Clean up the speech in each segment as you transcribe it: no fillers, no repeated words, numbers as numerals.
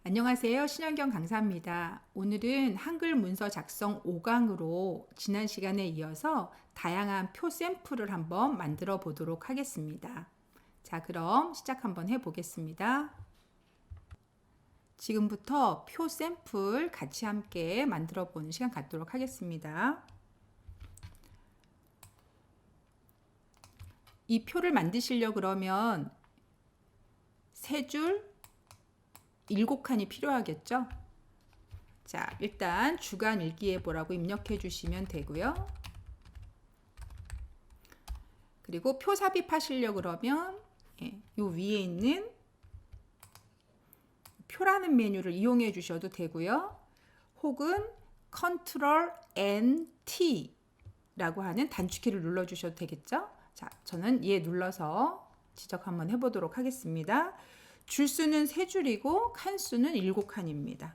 안녕하세요. 신현경 강사입니다. 오늘은 한글 문서 작성 5강으로 지난 시간에 이어서 다양한 표 샘플을 한번 만들어 보도록 하겠습니다. 자, 그럼 시작 한번 해 보겠습니다. 지금부터 표 샘플 같이 함께 만들어 보는 시간 갖도록 하겠습니다. 이 표를 만드시려 그러면 3줄 7칸이 필요하겠죠? 자, 일단 주간 일기예보라고 입력해 주시면 되고요. 그리고 표 삽입하시려 그러면 요 위에 있는 표라는 메뉴를 이용해 주셔도 되고요. 혹은 Ctrl N T 라고 하는 단축키를 눌러 주셔도 되겠죠? 자, 저는 얘 눌러서 지적 한번 해 보도록 하겠습니다. 줄수는 3줄이고 칸수는 7칸입니다.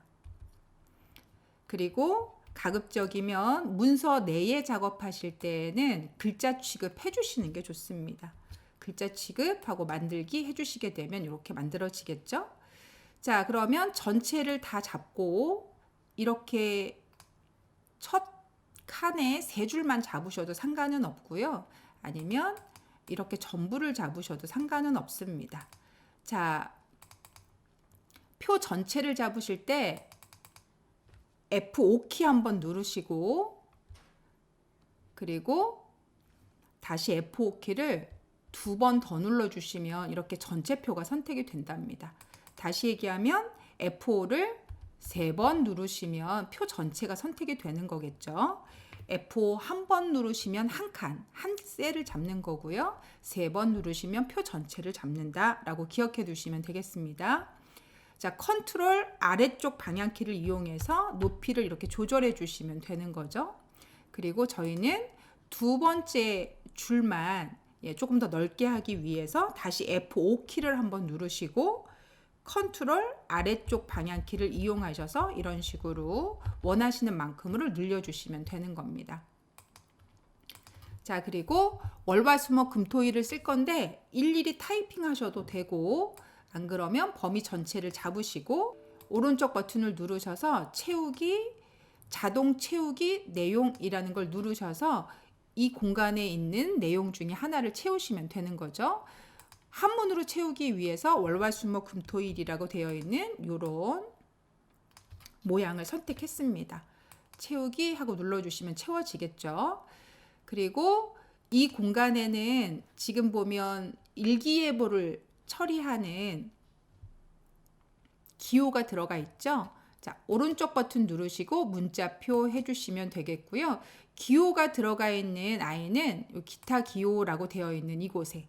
그리고 가급적이면 문서 내에 작업하실 때는 글자 취급해 주시는 게 좋습니다. 글자 취급하고 만들기 해주시게 되면 이렇게 만들어지겠죠? 자, 그러면 전체를 다 잡고 이렇게 첫 칸에 3줄만 잡으셔도 상관은 없고요. 아니면 이렇게 전부를 잡으셔도 상관은 없습니다. 자, 표 전체를 잡으실 때 F5키 한번 누르시고 그리고 다시 F5키를 2번 더 눌러주시면 이렇게 전체 표가 선택이 된답니다. 다시 얘기하면 F5를 3번 누르시면 표 전체가 선택이 되는 거겠죠. F5 한 번 누르시면 한 칸, 한 셀을 잡는 거고요. 3번 누르시면 표 전체를 잡는다 라고 기억해 두시면 되겠습니다. 자, 컨트롤 아래쪽 방향키를 이용해서 높이를 이렇게 조절해 주시면 되는 거죠. 그리고 저희는 2번째 줄만 조금 더 넓게 하기 위해서 다시 F5키를 한번 누르시고 컨트롤 아래쪽 방향키를 이용하셔서 이런 식으로 원하시는 만큼으로 늘려주시면 되는 겁니다. 자, 그리고 월화수목금토일을 쓸 건데 일일이 타이핑 하셔도 되고 안 그러면 범위 전체를 잡으시고 오른쪽 버튼을 누르셔서 채우기, 자동 채우기 내용이라는 걸 누르셔서 이 공간에 있는 내용 중에 하나를 채우시면 되는 거죠. 한문으로 채우기 위해서 월화수목금토일이라고 되어 있는 이런 모양을 선택했습니다. 채우기 하고 눌러주시면 채워지겠죠. 그리고 이 공간에는 지금 보면 일기예보를 처리하는 기호가 들어가 있죠. 자, 오른쪽 버튼 누르시고 문자표 해주시면 되겠고요. 기호가 들어가 있는 아이는 기타 기호라고 되어 있는 이곳에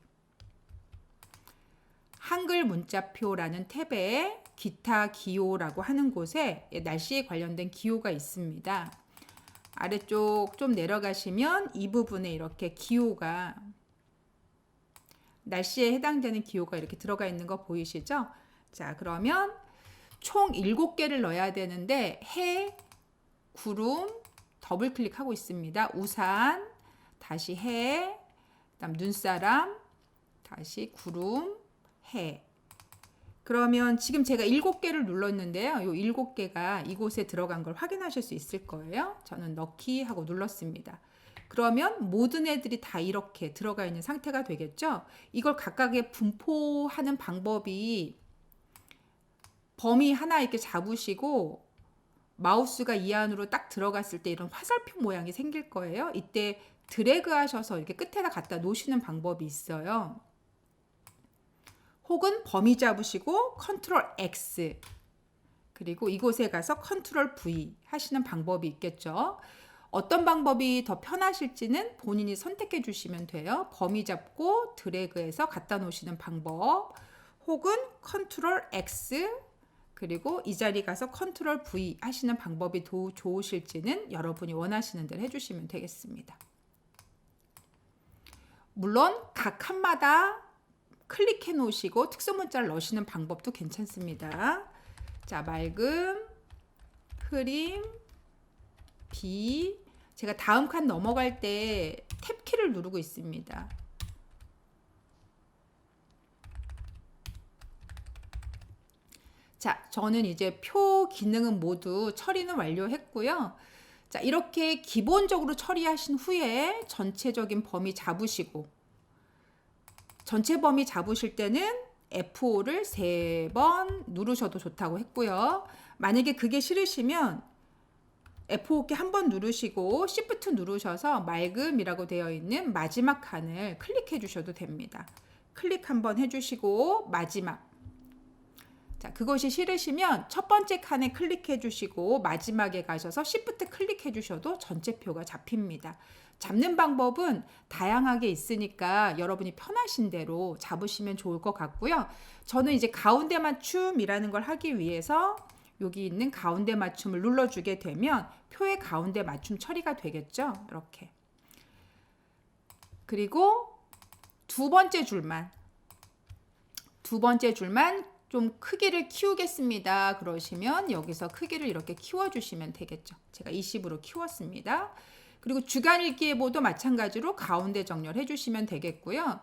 한글 문자표라는 탭에 기타 기호라고 하는 곳에 날씨에 관련된 기호가 있습니다. 아래쪽 좀 내려가시면 이 부분에 이렇게 기호가 날씨에 해당되는 기호가 이렇게 들어가 있는 거 보이시죠? 자, 그러면 총 7개를 넣어야 되는데 해, 구름, 더블 클릭하고 있습니다. 우산, 다시 해, 그다음 눈사람, 다시 구름, 해. 그러면 지금 제가 7개를 눌렀는데요. 이 7개가 이곳에 들어간 걸 확인하실 수 있을 거예요. 저는 넣기 하고 눌렀습니다. 그러면 모든 애들이 다 이렇게 들어가 있는 상태가 되겠죠. 이걸 각각의 분포하는 방법이 범위 하나 이렇게 잡으시고 마우스가 이 안으로 딱 들어갔을 때 이런 화살표 모양이 생길 거예요. 이때 드래그 하셔서 이렇게 끝에다 갖다 놓으시는 방법이 있어요. 혹은 범위 잡으시고 컨트롤 X 그리고 이곳에 가서 컨트롤 V 하시는 방법이 있겠죠. 어떤 방법이 더 편하실지는 본인이 선택해 주시면 돼요. 범위 잡고 드래그해서 갖다 놓으시는 방법 혹은 컨트롤 X 그리고 이 자리 가서 컨트롤 V 하시는 방법이 더 좋으실지는 여러분이 원하시는 대로 해주시면 되겠습니다. 물론 각 칸마다 클릭해 놓으시고 특수 문자를 넣으시는 방법도 괜찮습니다. 자, 맑음, 흐림, 비. 제가 다음 칸 넘어갈 때 탭키를 누르고 있습니다. 자, 저는 이제 표 기능은 모두 처리는 완료했고요. 자, 이렇게 기본적으로 처리하신 후에 전체적인 범위 잡으시고, 전체 범위 잡으실 때는 F5를 3번 누르셔도 좋다고 했고요. 만약에 그게 싫으시면 F5키 한 번 누르시고 Shift 누르셔서 맑음이라고 되어 있는 마지막 칸을 클릭해 주셔도 됩니다. 클릭 한번 해주시고 마지막. 자, 그것이 싫으시면 첫 번째 칸에 클릭해 주시고 마지막에 가셔서 Shift 클릭해 주셔도 전체 표가 잡힙니다. 잡는 방법은 다양하게 있으니까 여러분이 편하신 대로 잡으시면 좋을 것 같고요. 저는 이제 가운데 맞춤이라는 걸 하기 위해서 여기 있는 가운데 맞춤을 눌러주게 되면 표의 가운데 맞춤 처리가 되겠죠. 이렇게. 그리고 두 번째 줄만 좀 크기를 키우겠습니다. 그러시면 여기서 크기를 이렇게 키워주시면 되겠죠. 제가 20으로 키웠습니다. 그리고 주간 일기예보도 마찬가지로 가운데 정렬해 주시면 되겠고요.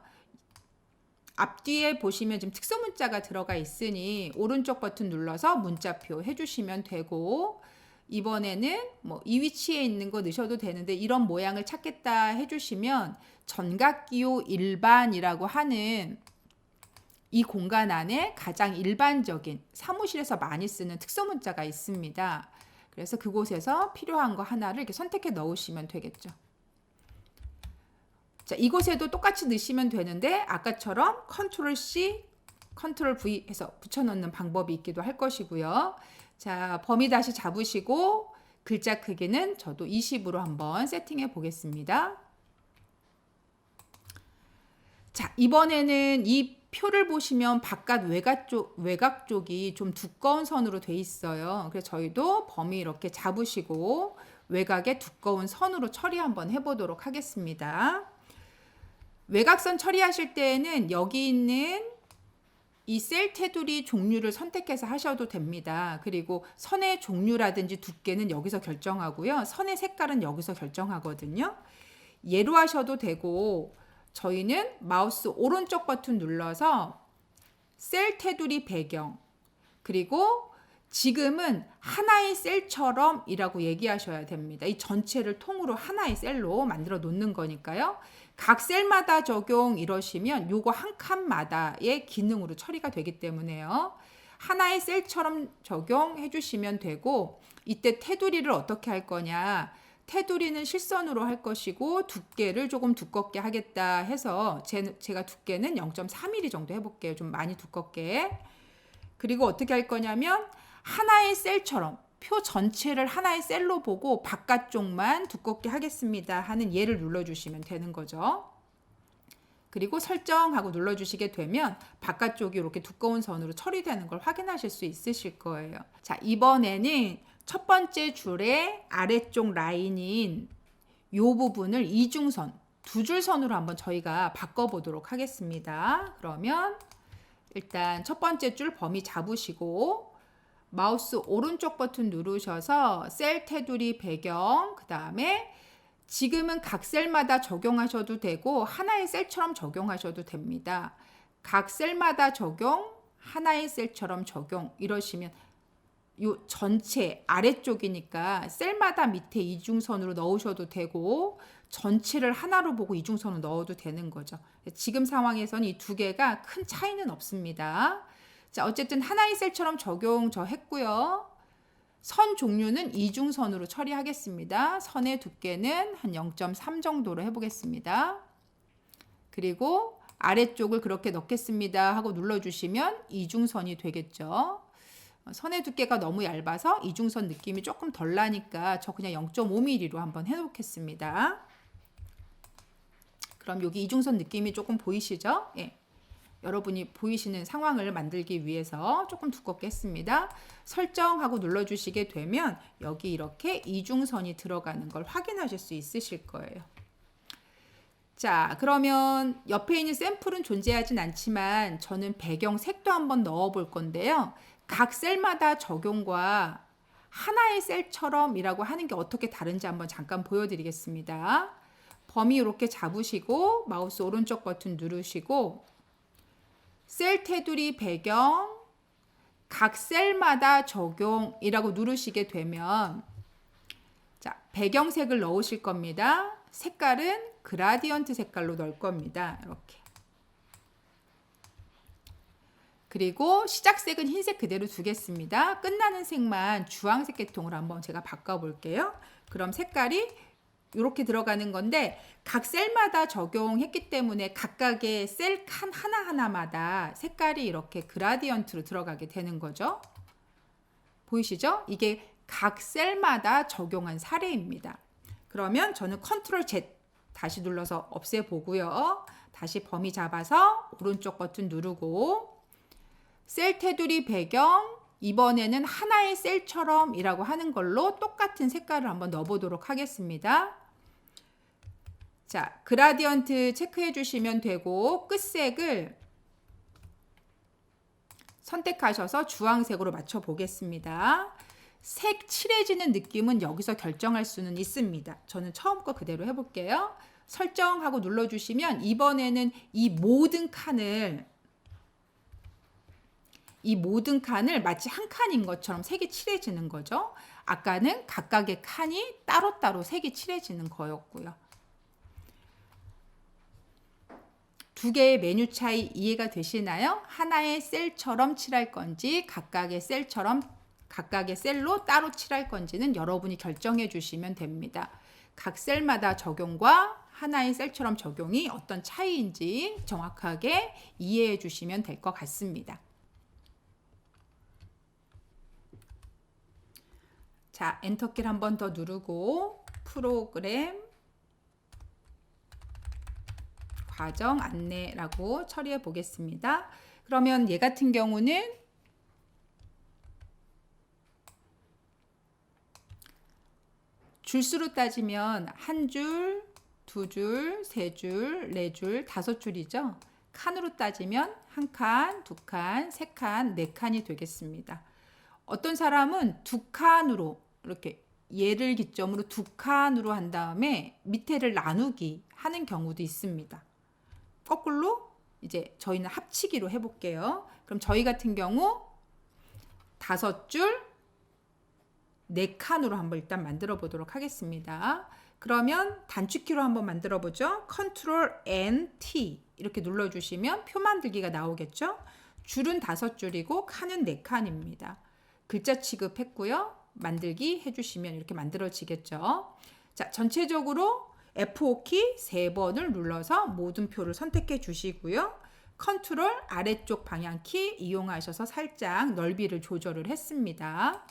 앞뒤에 보시면 지금 특수 문자가 들어가 있으니 오른쪽 버튼 눌러서 문자표 해주시면 되고, 이번에는 뭐 이 위치에 있는 거 넣으셔도 되는데 이런 모양을 찾겠다 해주시면 전각기호 일반이라고 하는 이 공간 안에 가장 일반적인 사무실에서 많이 쓰는 특수 문자가 있습니다. 그래서 그곳에서 필요한 거 하나를 이렇게 선택해 넣으시면 되겠죠. 자, 이곳에도 똑같이 넣으시면 되는데 아까처럼 컨트롤 C, 컨트롤 V 해서 붙여넣는 방법이 있기도 할 것이고요. 자, 범위 다시 잡으시고 글자 크기는 저도 20으로 한번 세팅해 보겠습니다. 자, 이번에는 이 표를 보시면 바깥 외곽 쪽이 좀 두꺼운 선으로 돼 있어요. 그래서 저희도 범위 이렇게 잡으시고 외곽에 두꺼운 선으로 처리 한번 해보도록 하겠습니다. 외곽선 처리하실 때에는 여기 있는 이 셀 테두리 종류를 선택해서 하셔도 됩니다. 그리고 선의 종류라든지 두께는 여기서 결정하고요. 선의 색깔은 여기서 결정하거든요. 예로 하셔도 되고, 저희는 마우스 오른쪽 버튼 눌러서 셀 테두리 배경, 그리고 지금은 하나의 셀처럼 이라고 얘기하셔야 됩니다. 이 전체를 통으로 하나의 셀로 만들어 놓는 거니까요. 각 셀마다 적용 이러시면 요거 한 칸마다의 기능으로 처리가 되기 때문에요. 하나의 셀처럼 적용해 주시면 되고, 이때 테두리를 어떻게 할 거냐. 테두리는 실선으로 할 것이고 두께를 조금 두껍게 하겠다 해서 제가 두께는 0.3mm 정도 해볼게요. 좀 많이 두껍게. 그리고 어떻게 할 거냐면 하나의 셀처럼 표 전체를 하나의 셀로 보고 바깥쪽만 두껍게 하겠습니다 하는 예를 눌러주시면 되는 거죠. 그리고 설정하고 눌러주시게 되면 바깥쪽이 이렇게 두꺼운 선으로 처리되는 걸 확인하실 수 있으실 거예요. 자, 이번에는 첫 번째 줄의 아래쪽 라인인 이 부분을 이중선, 두 줄 선으로 한번 저희가 바꿔보도록 하겠습니다. 그러면 일단 첫 번째 줄 범위 잡으시고 마우스 오른쪽 버튼 누르셔서 셀 테두리 배경, 그 다음에 지금은 각 셀마다 적용하셔도 되고 하나의 셀처럼 적용하셔도 됩니다. 각 셀마다 적용, 하나의 셀처럼 적용 이러시면 요 전체 아래쪽이니까 셀마다 밑에 이중선으로 넣으셔도 되고 전체를 하나로 보고 이중선으로 넣어도 되는 거죠. 지금 상황에서는 이 두 개가 큰 차이는 없습니다. 자, 어쨌든 하나의 셀처럼 적용 저 했고요. 선 종류는 이중선으로 처리하겠습니다. 선의 두께는 한 0.3 정도로 해보겠습니다. 그리고 아래쪽을 그렇게 넣겠습니다 하고 눌러주시면 이중선이 되겠죠. 선의 두께가 너무 얇아서 이중선 느낌이 조금 덜 나니까 저 그냥 0.5mm로 한번 해놓겠습니다. 그럼 여기 이중선 느낌이 조금 보이시죠? 예. 여러분이 보이시는 상황을 만들기 위해서 조금 두껍게 했습니다. 설정하고 눌러주시게 되면 여기 이렇게 이중선이 들어가는 걸 확인하실 수 있으실 거예요. 자, 그러면 옆에 있는 샘플은 존재하진 않지만 저는 배경 색도 한번 넣어 볼 건데요. 각 셀마다 적용과 하나의 셀처럼 이라고 하는 게 어떻게 다른지 한번 잠깐 보여드리겠습니다. 범위 이렇게 잡으시고 마우스 오른쪽 버튼 누르시고 셀 테두리 배경, 각 셀마다 적용이라고 누르시게 되면 자, 배경색을 넣으실 겁니다. 색깔은 그라디언트 색깔로 넣을 겁니다. 이렇게. 그리고 시작색은 흰색 그대로 두겠습니다. 끝나는 색만 주황색 계통으로 한번 제가 바꿔볼게요. 그럼 색깔이 이렇게 들어가는 건데 각 셀마다 적용했기 때문에 각각의 셀 칸 하나하나마다 색깔이 이렇게 그라디언트로 들어가게 되는 거죠. 보이시죠? 이게 각 셀마다 적용한 사례입니다. 그러면 저는 컨트롤 Z 다시 눌러서 없애보고요. 다시 범위 잡아서 오른쪽 버튼 누르고 셀 테두리 배경 이번에는 하나의 셀처럼 이라고 하는 걸로 똑같은 색깔을 한번 넣어보도록 하겠습니다. 자, 그라디언트 체크해 주시면 되고 끝색을 선택하셔서 주황색으로 맞춰 보겠습니다. 색 칠해지는 느낌은 여기서 결정할 수는 있습니다. 저는 처음 거 그대로 해볼게요. 설정하고 눌러주시면 이번에는 이 모든 칸을 마치 한 칸인 것처럼 색이 칠해지는 거죠. 아까는 각각의 칸이 따로따로 색이 칠해지는 거였고요. 두 개의 메뉴 차이 이해가 되시나요? 하나의 셀처럼 칠할 건지 각각의 셀로 따로 칠할 건지는 여러분이 결정해 주시면 됩니다. 각 셀마다 적용과 하나의 셀처럼 적용이 어떤 차이인지 정확하게 이해해 주시면 될 것 같습니다. 자, 엔터키를 한 번 더 누르고 프로그램 과정 안내라고 처리해 보겠습니다. 그러면 얘 같은 경우는 줄수로 따지면 한 줄, 두 줄, 세 줄, 네 줄, 다섯 줄이죠. 칸으로 따지면 한 칸, 두 칸, 세 칸, 네 칸이 되겠습니다. 어떤 사람은 두 칸으로 이렇게 얘를 기점으로 두 칸으로 한 다음에 밑에를 나누기 하는 경우도 있습니다. 거꾸로 이제 저희는 합치기로 해볼게요. 그럼 저희 같은 경우 다섯 줄, 네 칸으로 한번 일단 만들어 보도록 하겠습니다. 그러면 단축키로 한번 만들어 보죠. 컨트롤 N, T 이렇게 눌러주시면 표 만들기가 나오겠죠. 줄은 다섯 줄이고 칸은 네 칸입니다. 글자 취급했고요. 만들기 해주시면 이렇게 만들어지겠죠. 자, 전체적으로 F5키 3번을 눌러서 모든 표를 선택해 주시고요. 컨트롤 아래쪽 방향키 이용하셔서 살짝 넓이를 조절을 했습니다.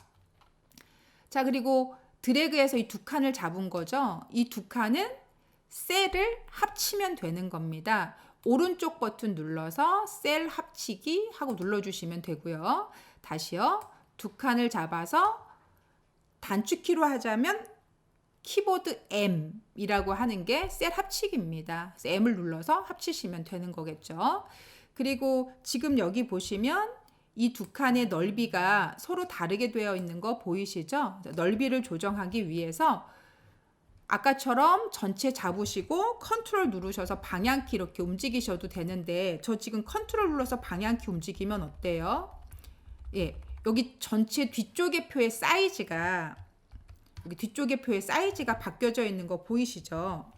자, 그리고 드래그해서 이 두 칸을 잡은 거죠. 이 두 칸은 셀을 합치면 되는 겁니다. 오른쪽 버튼 눌러서 셀 합치기 하고 눌러주시면 되고요. 다시요. 두 칸을 잡아서 단축키로 하자면 키보드 M이라고 하는 게 셀 합치기입니다. M을 눌러서 합치시면 되는 거겠죠. 그리고 지금 여기 보시면 이 두 칸의 넓이가 서로 다르게 되어 있는 거 보이시죠? 넓이를 조정하기 위해서 아까처럼 전체 잡으시고 컨트롤 누르셔서 방향키 이렇게 움직이셔도 되는데 저 지금 컨트롤 눌러서 방향키 움직이면 어때요? 예, 여기 전체 뒤쪽의 표의 사이즈가 여기 뒤쪽의 표의 사이즈가 바뀌어져 있는 거 보이시죠?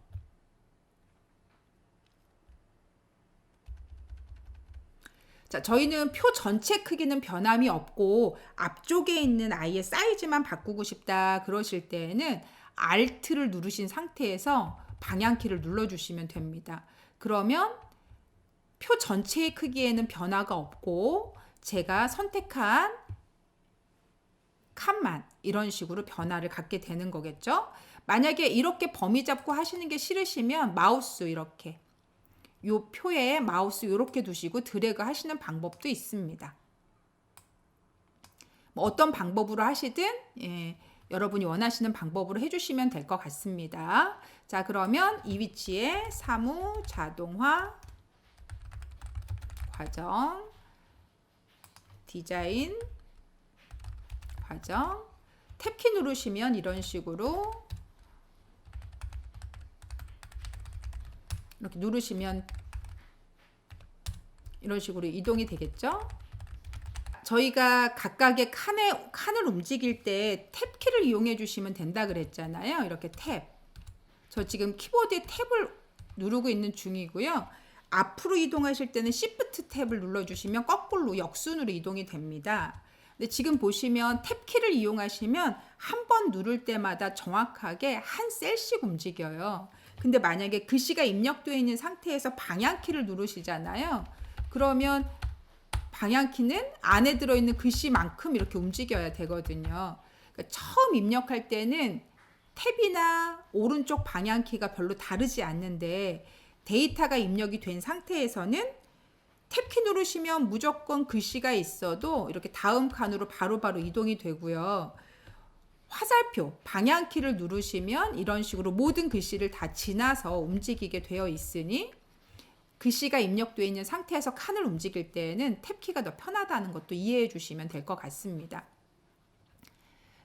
자, 저희는 표 전체 크기는 변함이 없고 앞쪽에 있는 아이의 사이즈만 바꾸고 싶다 그러실 때에는 Alt를 누르신 상태에서 방향키를 눌러주시면 됩니다. 그러면 표 전체의 크기에는 변화가 없고 제가 선택한 칸만 이런 식으로 변화를 갖게 되는 거겠죠. 만약에 이렇게 범위 잡고 하시는 게 싫으시면 마우스 이렇게 요 표에 마우스 이렇게 두시고 드래그 하시는 방법도 있습니다. 뭐 어떤 방법으로 하시든 여러분이 원하시는 방법으로 해주시면 될 것 같습니다. 자, 그러면 이 위치에 사무 자동화 과정 디자인 과정 탭키 누르시면 이런 식으로 이렇게 누르시면 이런 식으로 이동이 되겠죠. 저희가 각각의 칸을 움직일 때 탭키를 이용해 주시면 된다 그랬잖아요. 이렇게 탭. 저 지금 키보드에 탭을 누르고 있는 중이고요. 앞으로 이동하실 때는 Shift 탭을 눌러주시면 거꾸로 역순으로 이동이 됩니다. 근데 지금 보시면 탭키를 이용하시면 한 번 누를 때마다 정확하게 한 셀씩 움직여요. 근데 만약에 글씨가 입력되어 있는 상태에서 방향키를 누르시잖아요. 그러면 방향키는 안에 들어있는 글씨만큼 이렇게 움직여야 되거든요. 그러니까 처음 입력할 때는 탭이나 오른쪽 방향키가 별로 다르지 않는데 데이터가 입력이 된 상태에서는 탭키 누르시면 무조건 글씨가 있어도 이렇게 다음 칸으로 바로바로 이동이 되고요. 화살표, 방향키를 누르시면 이런 식으로 모든 글씨를 다 지나서 움직이게 되어 있으니 글씨가 입력되어 있는 상태에서 칸을 움직일 때에는 탭키가 더 편하다는 것도 이해해 주시면 될 것 같습니다.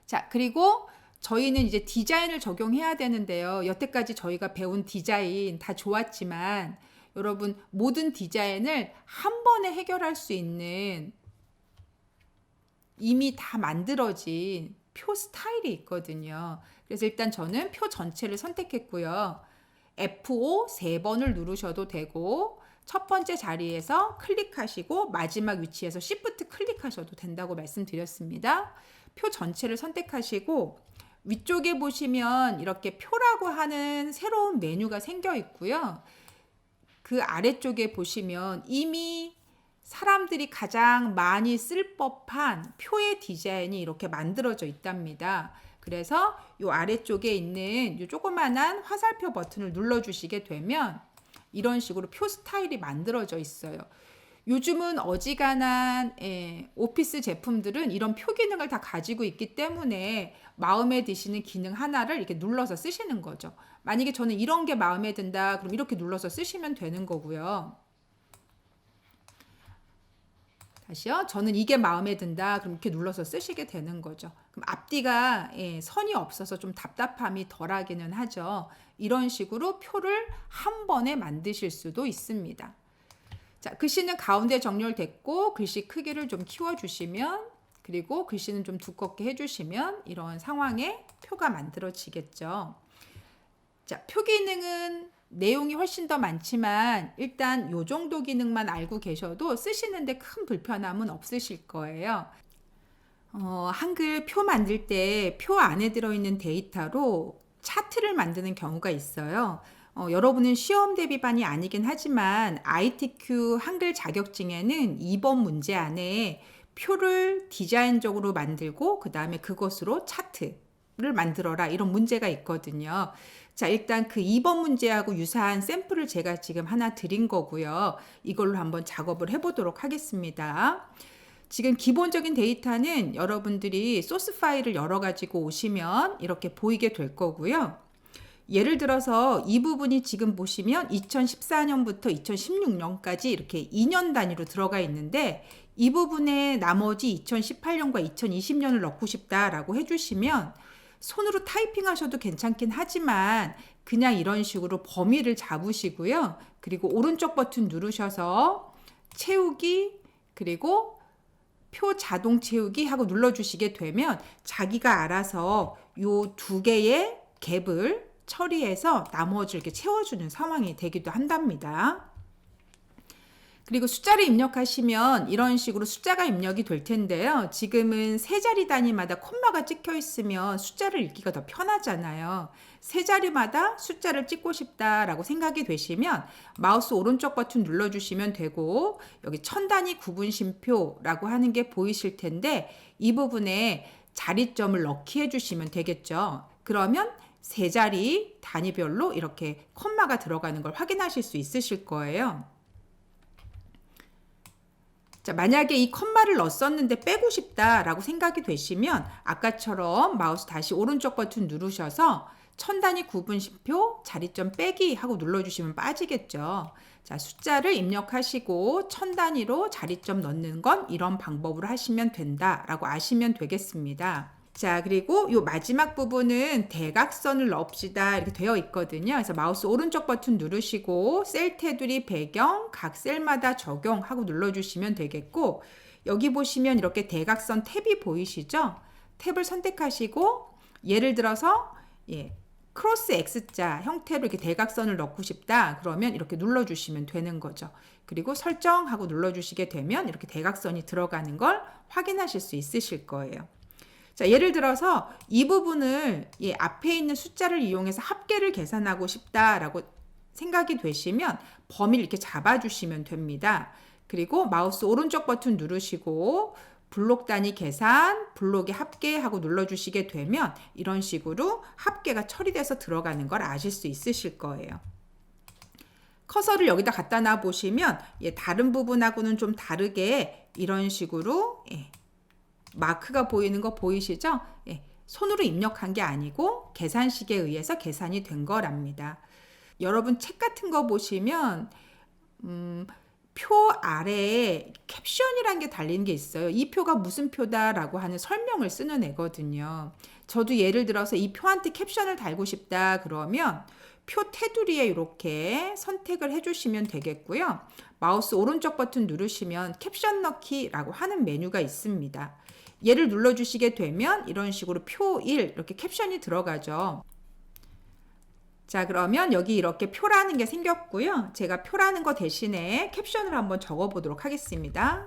자, 그리고 저희는 이제 디자인을 적용해야 되는데요. 여태까지 저희가 배운 디자인 다 좋았지만 여러분 모든 디자인을 한 번에 해결할 수 있는 이미 다 만들어진 표 스타일이 있거든요. 그래서 일단 저는 표 전체를 선택했고요. F5 3번을 누르셔도 되고 첫 번째 자리에서 클릭하시고 마지막 위치에서 Shift 클릭하셔도 된다고 말씀드렸습니다. 표 전체를 선택하시고 위쪽에 보시면 이렇게 표라고 하는 새로운 메뉴가 생겨 있고요. 그 아래쪽에 보시면 이미 사람들이 가장 많이 쓸 법한 표의 디자인이 이렇게 만들어져 있답니다. 그래서 이 아래쪽에 있는 이 조그만한 화살표 버튼을 눌러주시게 되면 이런 식으로 표 스타일이 만들어져 있어요. 요즘은 어지간한 오피스 제품들은 이런 표 기능을 다 가지고 있기 때문에 마음에 드시는 기능 하나를 이렇게 눌러서 쓰시는 거죠. 만약에 저는 이런 게 마음에 든다, 그럼 이렇게 눌러서 쓰시면 되는 거고요. 다시요. 저는 이게 마음에 든다, 그럼 이렇게 눌러서 쓰시게 되는 거죠. 그럼 앞뒤가 선이 없어서 좀 답답함이 덜하기는 하죠. 이런 식으로 표를 한 번에 만드실 수도 있습니다. 자, 글씨는 가운데 정렬됐고 글씨 크기를 좀 키워주시면 그리고 글씨는 좀 두껍게 해주시면 이런 상황에 표가 만들어지겠죠. 자, 표 기능은 내용이 훨씬 더 많지만 일단 요 정도 기능만 알고 계셔도 쓰시는데 큰 불편함은 없으실 거예요. 한글 표 만들 때 표 안에 들어있는 데이터로 차트를 만드는 경우가 있어요. 여러분은 시험 대비반이 아니긴 하지만 ITQ 한글 자격증에는 2번 문제 안에 표를 디자인적으로 만들고 그 다음에 그것으로 차트를 만들어라 이런 문제가 있거든요. 자, 일단 그 2번 문제하고 유사한 샘플을 제가 지금 하나 드린 거고요. 이걸로 한번 작업을 해보도록 하겠습니다. 지금 기본적인 데이터는 여러분들이 소스 파일을 열어 가지고 오시면 이렇게 보이게 될 거고요. 예를 들어서 이 부분이 지금 보시면 2014년부터 2016년까지 이렇게 2년 단위로 들어가 있는데 이 부분에 나머지 2018년과 2020년을 넣고 싶다라고 해주시면 손으로 타이핑 하셔도 괜찮긴 하지만 그냥 이런 식으로 범위를 잡으시고요. 그리고 오른쪽 버튼 누르셔서 채우기 그리고 표 자동 채우기 하고 눌러주시게 되면 자기가 알아서 요 두 개의 갭을 처리해서 나머지를 이렇게 채워주는 상황이 되기도 한답니다. 그리고 숫자를 입력하시면 이런 식으로 숫자가 입력이 될 텐데요. 지금은 세 자리 단위마다 콤마가 찍혀 있으면 숫자를 읽기가 더 편하잖아요. 세 자리마다 숫자를 찍고 싶다라고 생각이 되시면 마우스 오른쪽 버튼 눌러주시면 되고 여기 천 단위 구분심표라고 하는 게 보이실 텐데 이 부분에 자리점을 넣기 해주시면 되겠죠. 그러면 세 자리 단위별로 이렇게 콤마가 들어가는 걸 확인하실 수 있으실 거예요. 자, 만약에 이 콤마를 넣었었는데 빼고 싶다라고 생각이 되시면 아까처럼 마우스 다시 오른쪽 버튼 누르셔서 천 단위 구분심표 자리점 빼기 하고 눌러주시면 빠지겠죠. 자, 숫자를 입력하시고 천 단위로 자리점 넣는 건 이런 방법으로 하시면 된다라고 아시면 되겠습니다. 자, 그리고 요 마지막 부분은 대각선을 넣읍시다 이렇게 되어 있거든요. 그래서 마우스 오른쪽 버튼 누르시고 셀 테두리 배경 각 셀마다 적용하고 눌러주시면 되겠고 여기 보시면 이렇게 대각선 탭이 보이시죠? 탭을 선택하시고 예를 들어서 크로스 X자 형태로 이렇게 대각선을 넣고 싶다. 그러면 이렇게 눌러주시면 되는 거죠. 그리고 설정하고 눌러주시게 되면 이렇게 대각선이 들어가는 걸 확인하실 수 있으실 거예요. 자, 예를 들어서 이 부분을 앞에 있는 숫자를 이용해서 합계를 계산하고 싶다라고 생각이 되시면 범위를 이렇게 잡아주시면 됩니다. 그리고 마우스 오른쪽 버튼 누르시고 블록 단위 계산, 블록의 합계하고 눌러주시게 되면 이런 식으로 합계가 처리돼서 들어가는 걸 아실 수 있으실 거예요. 커서를 여기다 갖다 놔 보시면 다른 부분하고는 좀 다르게 이런 식으로 마크가 보이는 거 보이시죠? 손으로 입력한 게 아니고 계산식에 의해서 계산이 된 거랍니다. 여러분 책 같은 거 보시면 표 아래에 캡션이라는 게 달리는 게 있어요. 이 표가 무슨 표다라고 하는 설명을 쓰는 애거든요. 저도 예를 들어서 이 표한테 캡션을 달고 싶다 그러면 표 테두리에 이렇게 선택을 해주시면 되겠고요. 마우스 오른쪽 버튼 누르시면 캡션 넣기라고 하는 메뉴가 있습니다. 얘를 눌러주시게 되면 이런 식으로 표 1 이렇게 캡션이 들어가죠. 자, 그러면 여기 이렇게 표라는 게 생겼고요. 제가 표라는 거 대신에 캡션을 한번 적어 보도록 하겠습니다.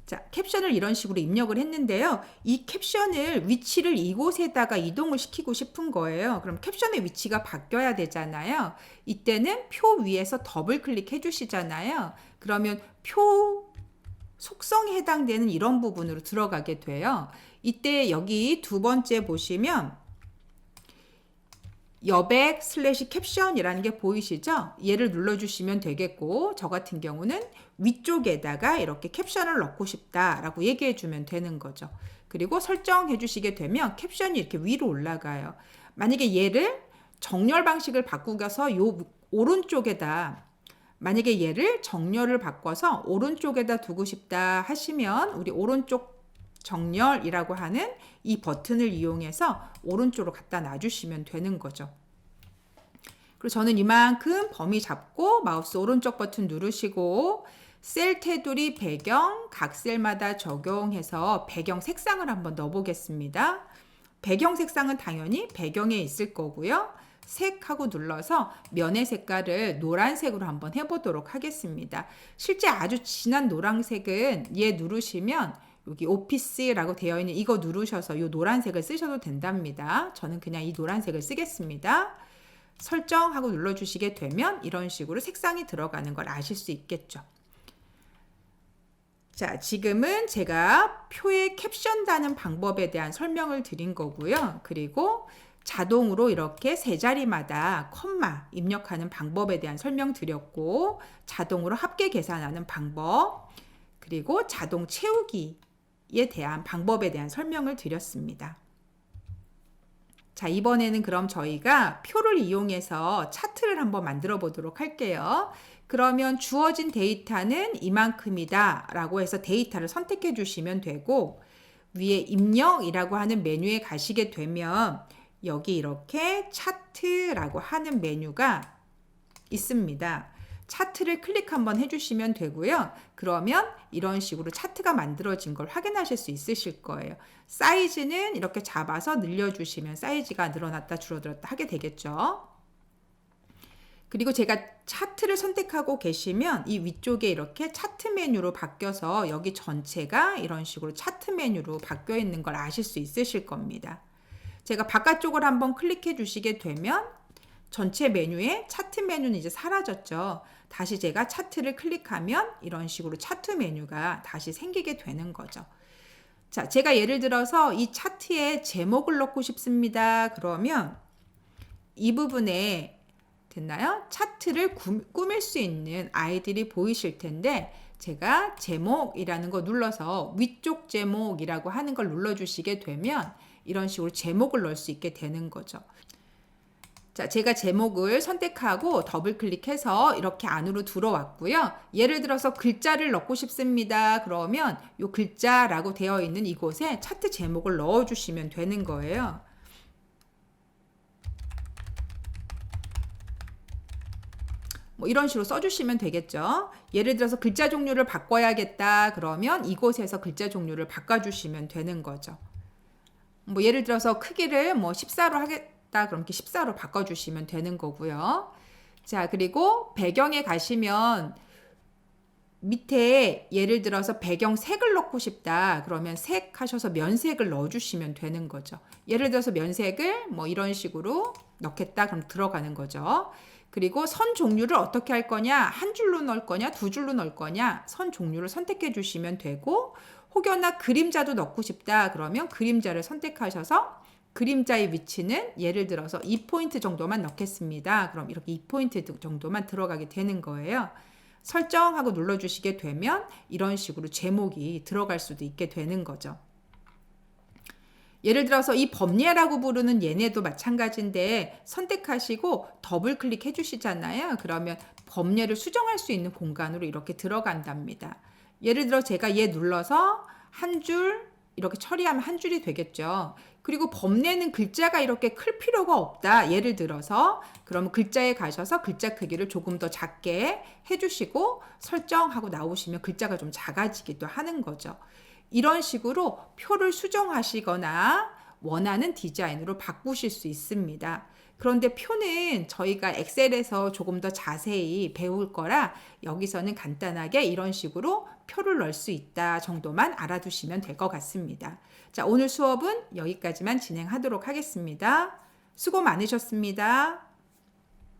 자, 캡션을 이런 식으로 입력을 했는데요. 이 캡션을 위치를 이곳에다가 이동을 시키고 싶은 거예요. 그럼 캡션의 위치가 바뀌어야 되잖아요. 이때는 표 위에서 더블 클릭해 주시잖아요. 그러면 표 속성에 해당되는 이런 부분으로 들어가게 돼요. 이때 여기 두 번째 보시면 여백 슬래시 캡션이라는 게 보이시죠? 얘를 눌러주시면 되겠고 저 같은 경우는 위쪽에다가 이렇게 caption을 넣고 싶다라고 얘기해 주면 되는 거죠. 그리고 설정해 주시게 되면 캡션이 이렇게 위로 올라가요. 만약에 얘를 정렬 방식을 바꾸어서 요 오른쪽에다 만약에 얘를 정렬을 바꿔서 오른쪽에다 두고 싶다 하시면 우리 오른쪽 정렬이라고 하는 이 버튼을 이용해서 오른쪽으로 갖다 놔주시면 되는 거죠. 그리고 저는 이만큼 범위 잡고 마우스 오른쪽 버튼 누르시고 셀 테두리 배경 각 셀마다 적용해서 배경 색상을 한번 넣어 보겠습니다. 배경 색상은 당연히 배경에 있을 거고요. 색하고 눌러서 면의 색깔을 노란색으로 한번 해보도록 하겠습니다. 실제 아주 진한 노란색은 얘 누르시면 여기 오피스라고 되어 있는 이거 누르셔서 이 노란색을 쓰셔도 된답니다. 저는 그냥 이 노란색을 쓰겠습니다. 설정하고 눌러주시게 되면 이런 식으로 색상이 들어가는 걸 아실 수 있겠죠. 자, 지금은 제가 표에 캡션 다는 방법에 대한 설명을 드린 거고요. 그리고 자동으로 이렇게 세 자리마다 콤마 입력하는 방법에 대한 설명 드렸고 자동으로 합계 계산하는 방법 그리고 자동 채우기에 대한 방법에 대한 설명을 드렸습니다. 자, 이번에는 그럼 저희가 표를 이용해서 차트를 한번 만들어 보도록 할게요. 그러면 주어진 데이터는 이만큼이다 라고 해서 데이터를 선택해 주시면 되고 위에 입력이라고 하는 메뉴에 가시게 되면 여기 이렇게 차트라고 하는 메뉴가 있습니다. 차트를 클릭 한번 해주시면 되고요. 그러면 이런 식으로 차트가 만들어진 걸 확인하실 수 있으실 거예요. 사이즈는 이렇게 잡아서 늘려주시면 사이즈가 늘어났다 줄어들었다 하게 되겠죠. 그리고 제가 차트를 선택하고 계시면 이 위쪽에 이렇게 차트 메뉴로 바뀌어서 여기 전체가 이런 식으로 차트 메뉴로 바뀌어 있는 걸 아실 수 있으실 겁니다. 제가 바깥쪽을 한번 클릭해 주시게 되면 전체 메뉴에 차트 메뉴는 이제 사라졌죠. 다시 제가 차트를 클릭하면 이런 식으로 차트 메뉴가 다시 생기게 되는 거죠. 자, 제가 예를 들어서 이 차트에 제목을 넣고 싶습니다. 그러면 이 부분에 됐나요? 차트를 꾸밀 수 있는 아이들이 보이실 텐데 제가 제목이라는 거 눌러서 위쪽 제목이라고 하는 걸 눌러주시게 되면 이런 식으로 제목을 넣을 수 있게 되는 거죠. 자, 제가 제목을 선택하고 더블 클릭해서 이렇게 안으로 들어왔고요. 예를 들어서 글자를 넣고 싶습니다. 그러면 이 글자라고 되어 있는 이곳에 차트 제목을 넣어주시면 되는 거예요. 뭐 이런 식으로 써주시면 되겠죠. 예를 들어서 글자 종류를 바꿔야겠다 그러면 이곳에서 글자 종류를 바꿔주시면 되는 거죠. 뭐 예를 들어서 크기를 뭐 14로 하겠다 그럼 이렇게 14로 바꿔주시면 되는 거고요. 자, 그리고 배경에 가시면 밑에 예를 들어서 배경 색을 넣고 싶다 그러면 색 하셔서 면색을 넣어주시면 되는 거죠. 예를 들어서 면색을 뭐 이런 식으로 넣겠다 그럼 들어가는 거죠. 그리고 선 종류를 어떻게 할 거냐, 한 줄로 넣을 거냐, 두 줄로 넣을 거냐, 선 종류를 선택해 주시면 되고, 혹여나 그림자도 넣고 싶다 그러면 그림자를 선택하셔서 그림자의 위치는 예를 들어서 2포인트 정도만 넣겠습니다. 그럼 이렇게 2포인트 정도만 들어가게 되는 거예요. 설정하고 눌러주시게 되면 이런 식으로 제목이 들어갈 수도 있게 되는 거죠. 예를 들어서 이 범례라고 부르는 얘네도 마찬가지인데 선택하시고 더블 클릭해 주시잖아요. 그러면 범례를 수정할 수 있는 공간으로 이렇게 들어간답니다. 예를 들어 제가 얘 눌러서 한 줄 이렇게 처리하면 한 줄이 되겠죠. 그리고 범례는 글자가 이렇게 클 필요가 없다. 예를 들어서 그러면 글자에 가셔서 글자 크기를 조금 더 작게 해주시고 설정하고 나오시면 글자가 좀 작아지기도 하는 거죠. 이런 식으로 표를 수정하시거나 원하는 디자인으로 바꾸실 수 있습니다. 그런데 표는 저희가 엑셀에서 조금 더 자세히 배울 거라 여기서는 간단하게 이런 식으로 표를 넣을 수 있다 정도만 알아두시면 될 것 같습니다. 자, 오늘 수업은 여기까지만 진행하도록 하겠습니다. 수고 많으셨습니다.